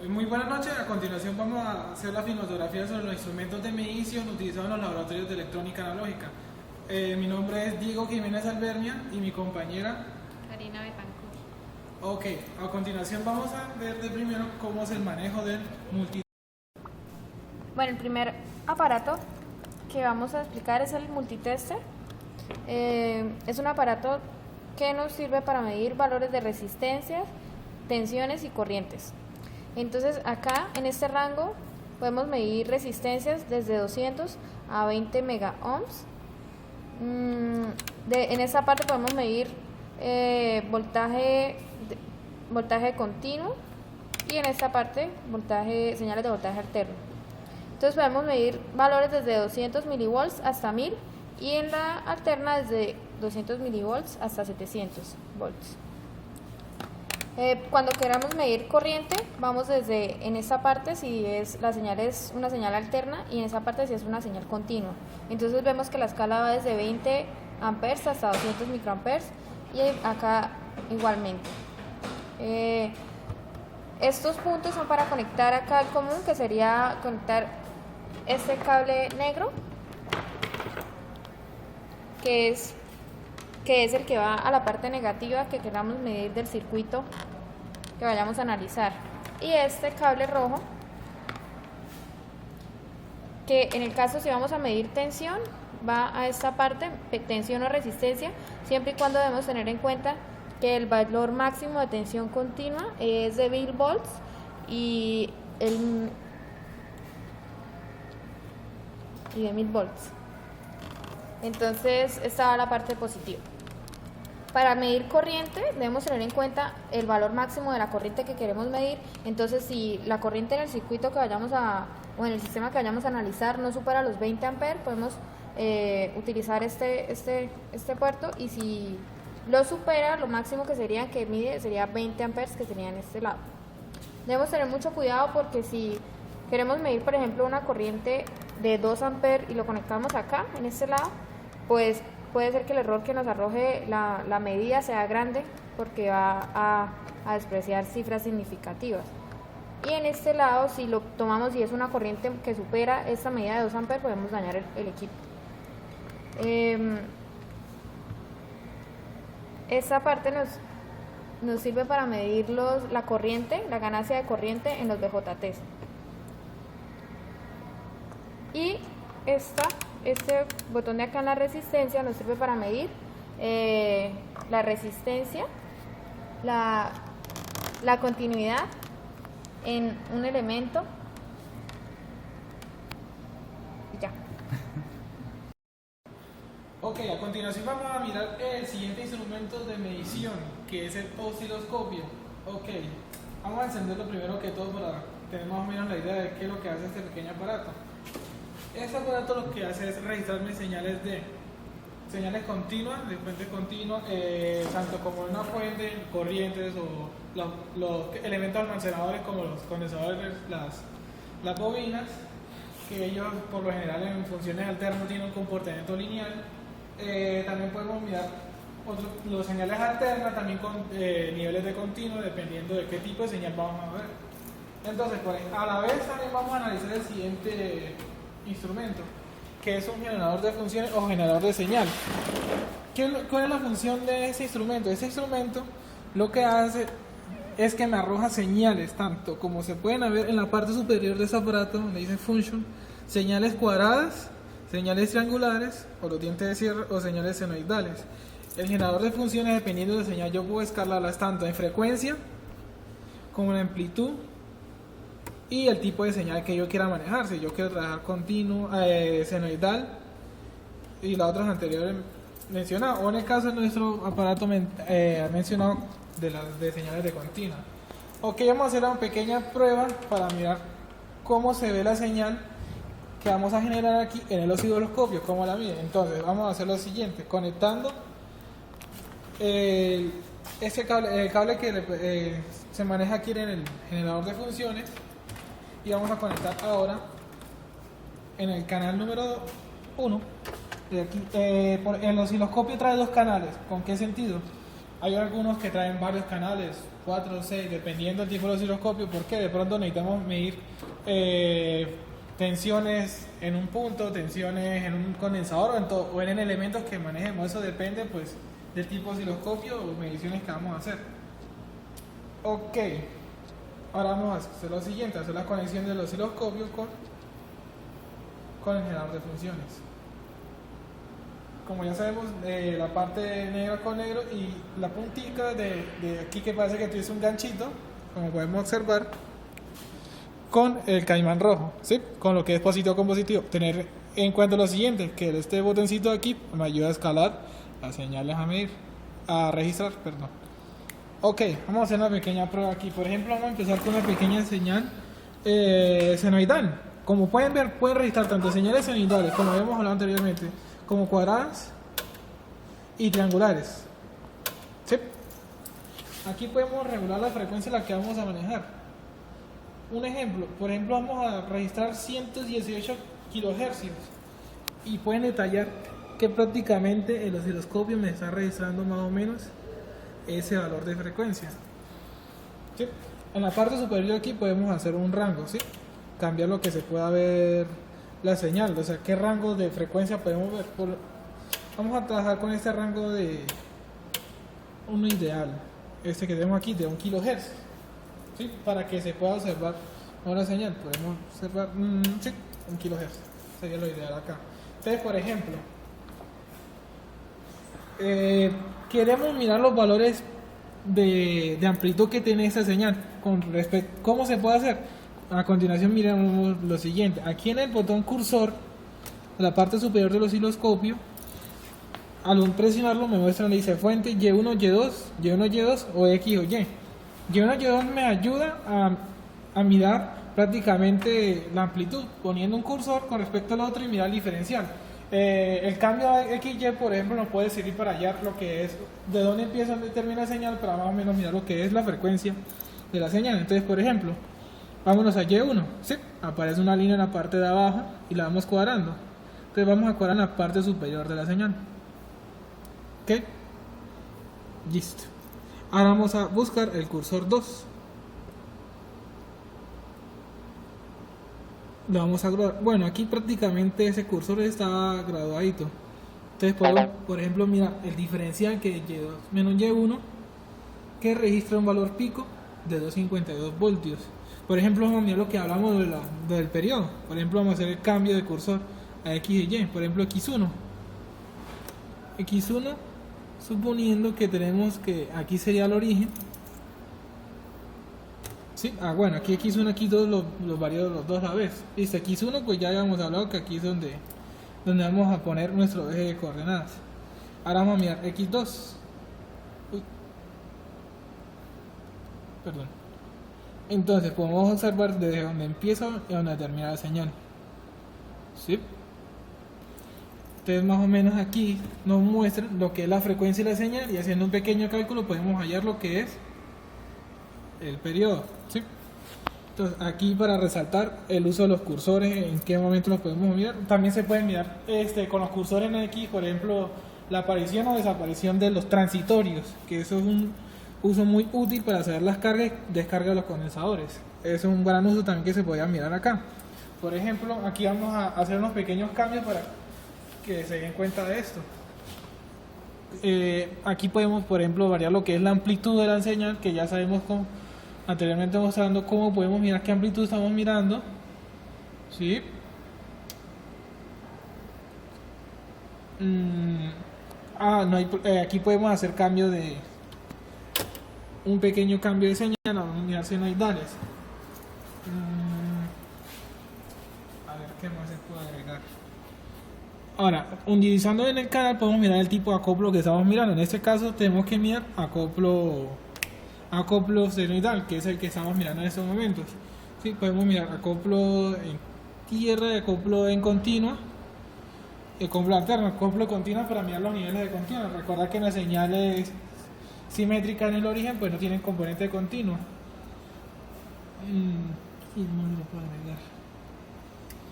Muy buenas noches, a continuación vamos a hacer la filmografía sobre los instrumentos de medición utilizados en los laboratorios de electrónica analógica. Mi nombre es Diego Jiménez Albernia y mi compañera Karina Betancourt. Ok, a continuación vamos a ver de primero cómo es el manejo del multitester. Bueno, el primer aparato que vamos a explicar es el multitester. Es un aparato que nos sirve para medir valores de resistencias, tensiones y corrientes. Entonces acá en este rango podemos medir resistencias desde 200 a 20 mega ohms. En esta parte podemos medir voltaje continuo y en esta parte señales de voltaje alterno. Entonces podemos medir valores desde 200 milivolts hasta 1000 y en la alterna desde 200 milivolts hasta 700 volts. Cuando queramos medir corriente, vamos en esta parte si la señal es una señal alterna y en esa parte si es una señal continua. Entonces vemos que la escala va desde 20 amperes hasta 200 microamperes y acá igualmente. Estos puntos son para conectar acá el común, que sería conectar este cable negro, que es el que va a la parte negativa que queramos medir del circuito que vayamos a analizar, y este cable rojo, que en el caso si vamos a medir tensión va a esta parte, tensión o resistencia, siempre y cuando debemos tener en cuenta que el valor máximo de tensión continua es de 1000 volts y de 1000 volts. Entonces esta va a la parte positiva. Para medir corriente debemos tener en cuenta el valor máximo de la corriente que queremos medir. Entonces si la corriente en el circuito que vayamos o en el sistema que vayamos a analizar no supera los 20 amperes, podemos utilizar este puerto, y si lo supera, lo máximo que mide sería 20 amperes, que sería en este lado. Debemos tener mucho cuidado porque si queremos medir, por ejemplo, una corriente de 2 amperes y lo conectamos acá, en este lado, pues puede ser que el error que nos arroje la medida sea grande porque va a despreciar cifras significativas. Y en este lado, si lo tomamos y es una corriente que supera esta medida de 2 amperes, podemos dañar el equipo. Esta parte nos sirve para medir la corriente, la ganancia de corriente en los BJTs. Y este botón de acá en la resistencia nos sirve para medir la resistencia, la continuidad en un elemento. Y ya. Ok, a continuación vamos a mirar el siguiente instrumento de medición, que es el osciloscopio. Ok, vamos a encenderlo primero que todo para tener más o menos la idea de qué es lo que hace este pequeño aparato. Este aparato lo que hace es registrarme señales continuas, de fuente continua, tanto como una fuente, corrientes o los elementos almacenadores como los condensadores, las bobinas, que ellos por lo general en funciones alternas tienen un comportamiento lineal. También podemos mirar los señales alternas, también con niveles de continuo, dependiendo de qué tipo de señal vamos a ver. Entonces, pues, a la vez también vamos a analizar el siguiente instrumento, que es un generador de funciones o generador de señal. ¿Cuál es la función de ese instrumento? Ese instrumento lo que hace es que me arroja señales, tanto como se pueden ver en la parte superior de ese aparato, donde dice function, señales cuadradas, señales triangulares, o los dientes de cierre, o señales senoidales. El generador de funciones, dependiendo de la señal, yo puedo escalarlas tanto en frecuencia como en amplitud y el tipo de señal que yo quiera manejar. Si yo quiero trabajar continuo, senoidal y las otras anteriores mencionadas, o en el caso de nuestro aparato mencionado de señales de continua. Ok, vamos a hacer una pequeña prueba para mirar cómo se ve la señal que vamos a generar aquí en el osciloscopio, cómo la mide. Entonces vamos a hacer lo siguiente, conectando el cable que se maneja aquí en el generador de funciones, y vamos a conectar ahora en el canal número 1 de aquí. El osciloscopio trae dos canales. ¿Con qué sentido? Hay algunos que traen varios canales, 4 o 6, dependiendo del tipo de osciloscopio, porque de pronto necesitamos medir tensiones en un punto, tensiones en un condensador o en elementos que manejemos. Eso depende pues del tipo de osciloscopio o mediciones que vamos a hacer. Ok, ahora vamos a hacer lo siguiente, hacer la conexión del osciloscopio con el generador de funciones. Como ya sabemos, la parte negra con negro y la puntica de aquí que parece que tuviese un ganchito, como podemos observar, con el caimán rojo, ¿sí? Con lo que es positivo con positivo. Tener en cuenta lo siguiente, que este botoncito de aquí me ayuda a escalar las señales a medir, a registrar, perdón. Ok, vamos a hacer una pequeña prueba aquí. Por ejemplo, vamos a empezar con una pequeña señal senoidal. Como pueden ver, pueden registrar tanto señales senoidales, como habíamos hablado anteriormente, como cuadradas y triangulares. ¿Sí? Aquí podemos regular la frecuencia en la que vamos a manejar. Un ejemplo, por ejemplo, vamos a registrar 118 kHz y pueden detallar que prácticamente el osciloscopio me está registrando más o menos ese valor de frecuencia. ¿Sí? En la parte superior aquí podemos hacer un rango, ¿sí? Cambiar lo que se pueda ver la señal, o sea, qué rango de frecuencia podemos ver. Vamos a trabajar con este rango de uno ideal, este que tenemos aquí de 1 kHz, ¿sí? Para que se pueda observar una señal. Podemos observar, sí, 1 kHz sería lo ideal acá. Entonces, por ejemplo, queremos mirar los valores de amplitud que tiene esta señal. Con respecto, ¿cómo se puede hacer? A continuación miramos lo siguiente. Aquí en el botón cursor, en la parte superior del osciloscopio, al presionarlo me muestra, le dice fuente Y1, Y2, Y1, Y2 o X o Y. Y1, Y2 me ayuda a mirar prácticamente la amplitud, poniendo un cursor con respecto al otro y mirar el diferencial. El cambio a XY, por ejemplo, nos puede servir para hallar lo que es, de dónde empieza, dónde termina la señal, para más o menos mirar lo que es la frecuencia de la señal. Entonces, por ejemplo, vámonos a Y1, ¿sí? Aparece una línea en la parte de abajo y la vamos cuadrando. Entonces vamos a cuadrar en la parte superior de la señal. ¿Ok? Listo. Ahora vamos a buscar el cursor 2. Lo vamos a graduar. Bueno, aquí prácticamente ese cursor está graduadito. Entonces podemos, por ejemplo, mira el diferencial que es Y2 menos Y1, que registra un valor pico de 252 voltios. Por ejemplo, vamos a mirar lo que hablamos del periodo. Por ejemplo, vamos a hacer el cambio de cursor a X y Y. Por ejemplo, X1. X1, suponiendo que tenemos que aquí sería el origen. ¿Sí? Bueno, aquí X1, X2 los varío los dos a la vez. Listo, X1 pues ya habíamos hablado que aquí es donde vamos a poner nuestro eje de coordenadas. Ahora vamos a mirar X2. Uy. Perdón. Entonces podemos observar desde donde empieza y donde termina la señal. ¿Sí? Entonces más o menos aquí nos muestra lo que es la frecuencia de la señal y haciendo un pequeño cálculo podemos hallar lo que es el periodo. ¿Sí? Entonces aquí para resaltar el uso de los cursores, en qué momento los podemos mirar. También se pueden mirar con los cursores en X, por ejemplo, la aparición o desaparición de los transitorios, que eso es un uso muy útil para saber las cargas y descarga de los condensadores. Eso es un gran uso también que se podía mirar acá. Por ejemplo, aquí vamos a hacer unos pequeños cambios para que se den cuenta de esto. Aquí podemos, por ejemplo, variar lo que es la amplitud de la señal, que ya sabemos anteriormente mostrando cómo podemos mirar qué amplitud estamos mirando. ¿Sí? No hay, aquí podemos hacer cambio de un pequeño cambio de señal. Vamos a mirar senoidales. A ver qué más se puede agregar. Ahora, utilizando en el canal podemos mirar el tipo de acoplo que estamos mirando. En este caso tenemos que mirar acoplo senoidal, que es el que estamos mirando en estos momentos. ¿Sí? Podemos mirar acoplo en tierra y acoplo en continua, acoplo alterno, acoplo continuo para mirar los niveles de continua. Recordad que en las señales simétricas en el origen pues no tienen componente continuo.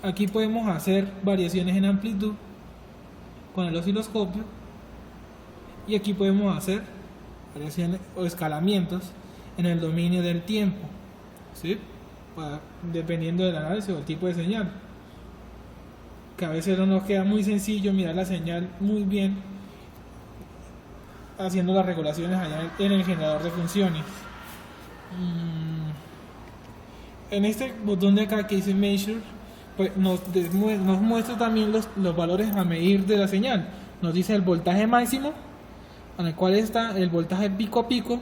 Aquí podemos hacer variaciones en amplitud con el osciloscopio y aquí podemos hacer variaciones o escalamientos en el dominio del tiempo, ¿sí? Dependiendo del análisis o el tipo de señal. Que a veces no nos queda muy sencillo mirar la señal muy bien haciendo las regulaciones allá en el generador de funciones. En este botón de acá que dice Measure, pues nos muestra también los valores a medir de la señal. Nos dice el voltaje máximo, en el cual está el voltaje pico a pico,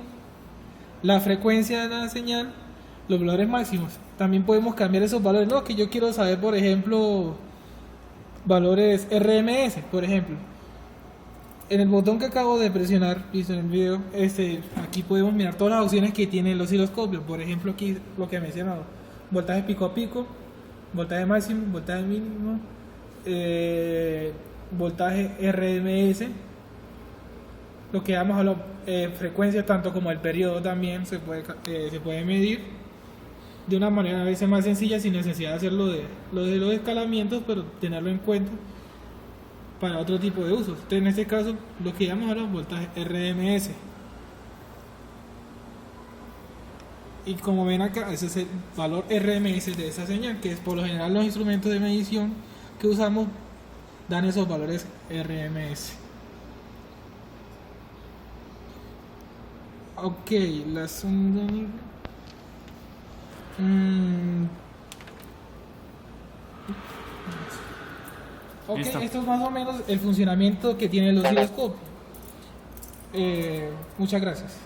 la frecuencia de la señal, los valores máximos. También podemos cambiar esos valores. No, que yo quiero saber, por ejemplo, valores RMS, por ejemplo. En el botón que acabo de presionar, visto en el video, aquí podemos mirar todas las opciones que tiene el osciloscopio. Por ejemplo, aquí lo que he mencionado: voltaje pico a pico, voltaje máximo, voltaje mínimo, voltaje RMS. Lo que vamos a la frecuencia, tanto como el periodo, también se puede medir de una manera a veces más sencilla, sin necesidad de hacer lo de los escalamientos, pero tenerlo en cuenta para otro tipo de usos. Entonces, en este caso, lo que llamamos ahora voltaje RMS. Y como ven acá, ese es el valor RMS de esa señal, que es por lo general los instrumentos de medición que usamos dan esos valores RMS. Ok, la sonda. Ok, Listo. esto es más o menos el funcionamiento que tiene el osciloscopio. Muchas gracias.